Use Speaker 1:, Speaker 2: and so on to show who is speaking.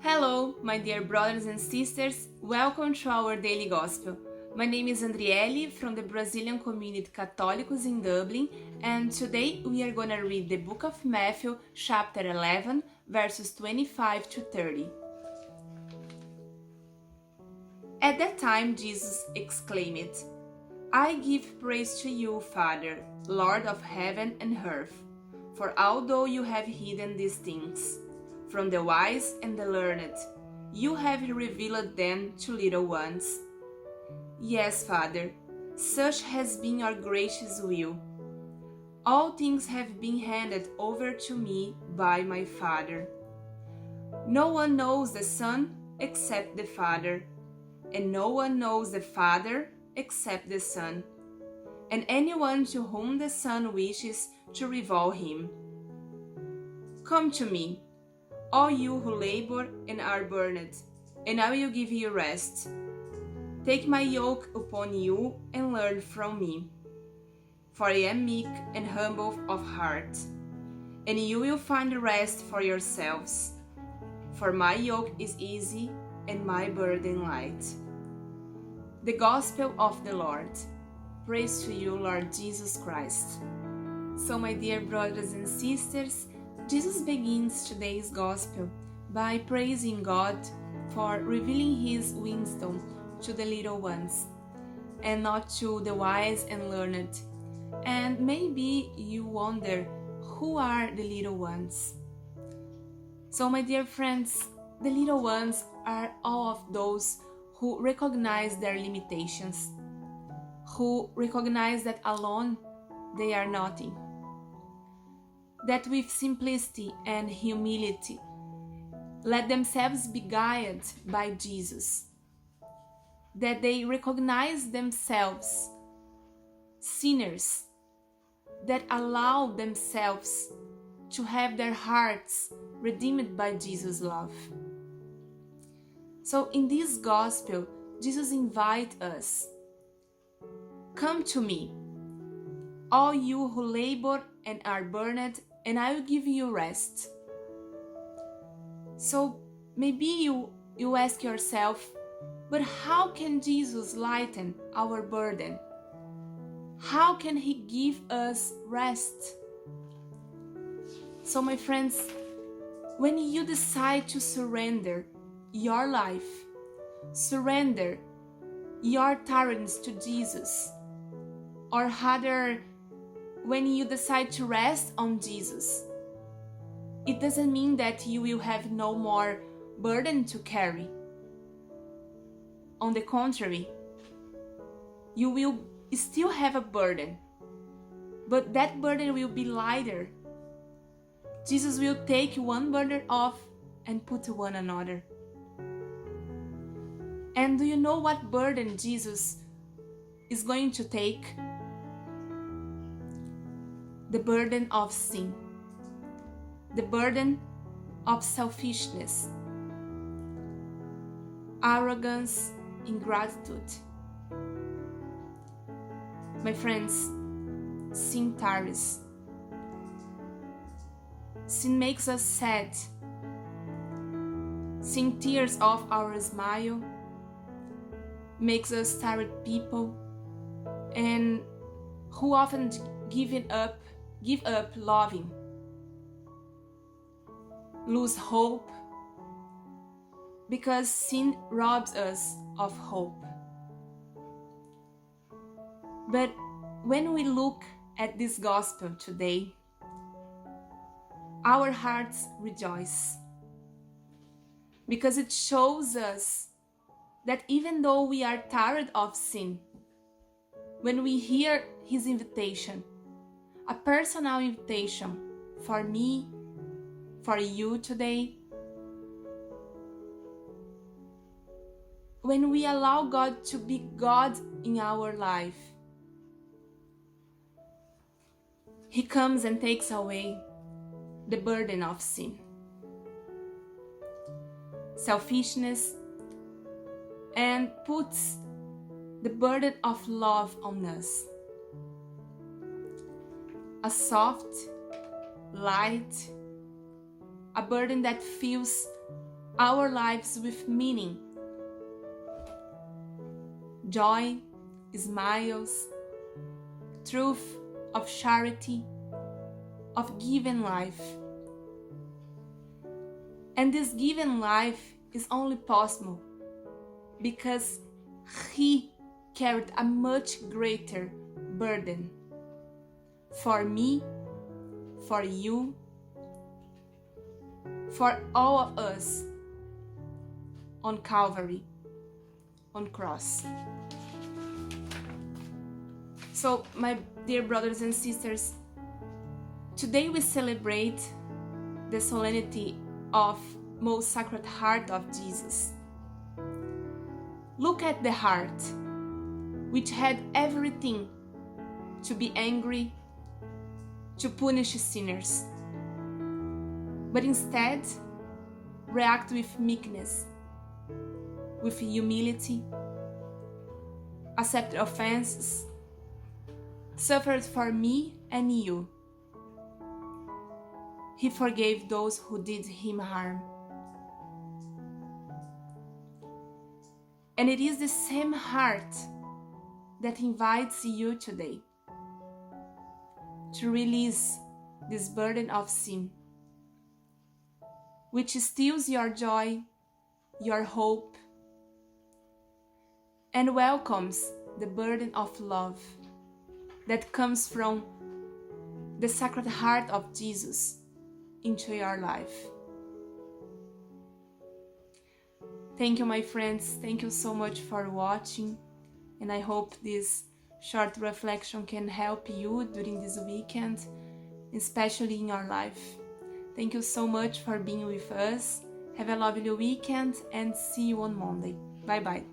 Speaker 1: Hello, my dear brothers and sisters. Welcome to our daily gospel. My name is Andrieli from the Brazilian community Católicos in Dublin, and today we are going to read the book of Matthew, chapter 11, verses 25 to 30. At that time, Jesus exclaimed, I give praise to you, Father, Lord of heaven and earth, for although you have hidden these things from the wise and the learned, you have revealed them to little ones. Yes, Father, such has been your gracious will. All things have been handed over to me by my Father. No one knows the Son except the Father, and no one knows the Father except the Son, and anyone to whom the Son wishes to reveal him. Come to me, all you who labor and are burdened, and I will give you rest. Take my yoke upon you and learn from me, for I am meek and humble of heart, and you will find rest for yourselves. For my yoke is easy and my burden light. The Gospel of the Lord. Praise to you, Lord Jesus Christ. So, my dear brothers and sisters, Jesus begins today's Gospel by praising God for revealing His wisdom to the little ones and not to the wise and learned. And maybe you wonder, who are the little ones? So, my dear friends, the little ones are all of those who recognize their limitations, who recognize that alone they are nothing, that with simplicity and humility let themselves be guided by Jesus, that they recognize themselves sinners, that allow themselves to have their hearts redeemed by Jesus' love. So in this gospel, Jesus invites us, come to me, all you who labor and are burdened, and I will give you rest. So maybe you ask yourself, but how can Jesus lighten our burden? How can He give us rest? So my friends, when you decide to surrender your life, surrender your tyrants to Jesus, or rather, when you decide to rest on Jesus, it doesn't mean that you will have no more burden to carry. On the contrary, you will still have a burden, but that burden will be lighter. Jesus will take one burden off and put one another. And do you know what burden Jesus is going to take? The burden of sin, the burden of selfishness, arrogance, ingratitude. My friends, sin tires. Sin makes us sad. Sin tears off our smile, makes us tired people, and who often give up loving, lose hope, because sin robs us of hope. But when we look at this gospel today, our hearts rejoice, because it shows us that even though we are tired of sin, when we hear His invitation, a personal invitation for me, for you today, when we allow God to be God in our life, He comes and takes away the burden of sin, selfishness, and puts the burden of love on us. A soft, light, a burden that feels our lives with meaning, joy, smiles, truth, of charity, of given life. And this given life is only possible because He carried a much greater burden for me, for you, for all of us on Calvary, on cross. So, my dear brothers and sisters, today we celebrate the solemnity of Most Sacred Heart of Jesus. Look at the heart, which had everything to be angry, to punish sinners, but instead react with meekness, with humility, accept offenses, suffered for me and you. He forgave those who did him harm. And it is the same heart that invites you today to release this burden of sin, which steals your joy, your hope, and welcomes the burden of love that comes from the Sacred Heart of Jesus into your life. Thank you, my friends. Thank you so much for watching, and I hope this short reflection can help you during this weekend, especially in your life. Thank you so much for being with us. Have a lovely weekend and see you on Monday. Bye bye.